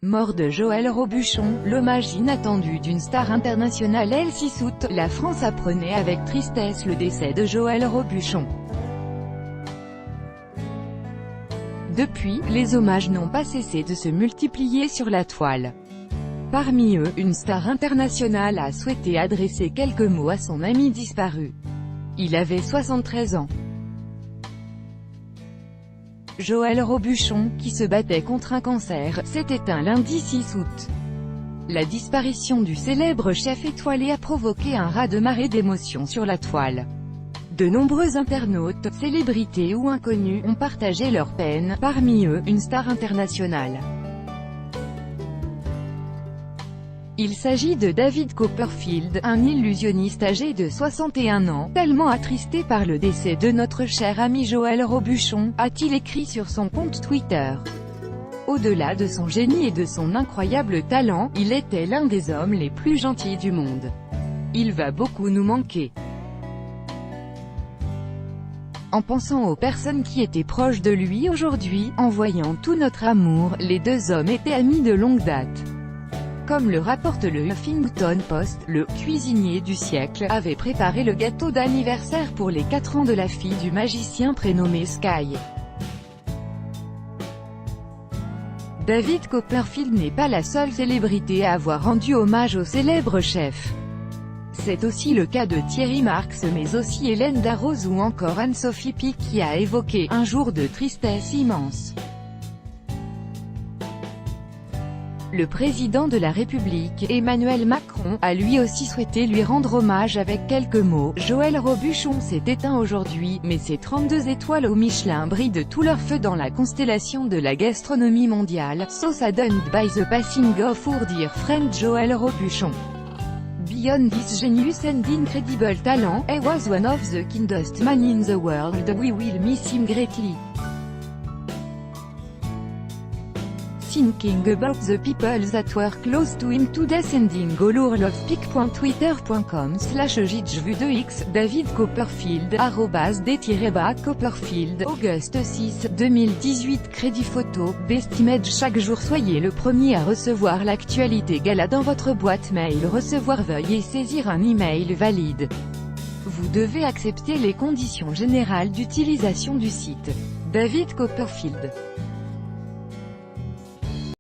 Mort de Joël Robuchon, l'hommage inattendu d'une star internationale le 6 août, la France apprenait avec tristesse le décès de Joël Robuchon. Depuis, les hommages n'ont pas cessé de se multiplier sur la toile. Parmi eux, une star internationale a souhaité adresser quelques mots à son ami disparu. Il avait 73 ans. Joël Robuchon, qui se battait contre un cancer, s'est éteint lundi 6 août. La disparition du célèbre chef étoilé a provoqué un raz-de-marée d'émotions sur la toile. De nombreux internautes, célébrités ou inconnus, ont partagé leur peine, parmi eux, une star internationale. Il s'agit de David Copperfield, un illusionniste âgé de 61 ans, tellement attristé par le décès de notre cher ami Joël Robuchon, a-t-il écrit sur son compte Twitter. Au-delà de son génie et de son incroyable talent, il était l'un des hommes les plus gentils du monde. Il va beaucoup nous manquer. En pensant aux personnes qui étaient proches de lui aujourd'hui, en voyant tout notre amour, les deux hommes étaient amis de longue date. Comme le rapporte le Huffington Post, le « cuisinier du siècle » avait préparé le gâteau d'anniversaire pour les 4 ans de la fille du magicien prénommé Sky. David Copperfield n'est pas la seule célébrité à avoir rendu hommage au célèbre chef. C'est aussi le cas de Thierry Marx mais aussi Hélène Darroze ou encore Anne-Sophie Pic qui a évoqué « un jour de tristesse immense ». Le président de la République, Emmanuel Macron, a lui aussi souhaité lui rendre hommage avec quelques mots. Joël Robuchon s'est éteint aujourd'hui, mais ses 32 étoiles au Michelin brillent de tout leur feu dans la constellation de la gastronomie mondiale, so saddened by the passing of our dear friend Joël Robuchon. Beyond this genius and incredible talent, he was one of the kindest men in the world. We will miss him greatly. Thinking about the people that were close to him today, sending all our love. pic.twitter.com/jvue2x David Copperfield @d-Copperfield Auguste 6, 2018 Crédit photo, Best Image. Chaque jour soyez le premier à recevoir l'actualité gala dans votre boîte mail. Recevoir, veuillez saisir un email valide. Vous devez accepter les conditions générales d'utilisation du site. David Copperfield.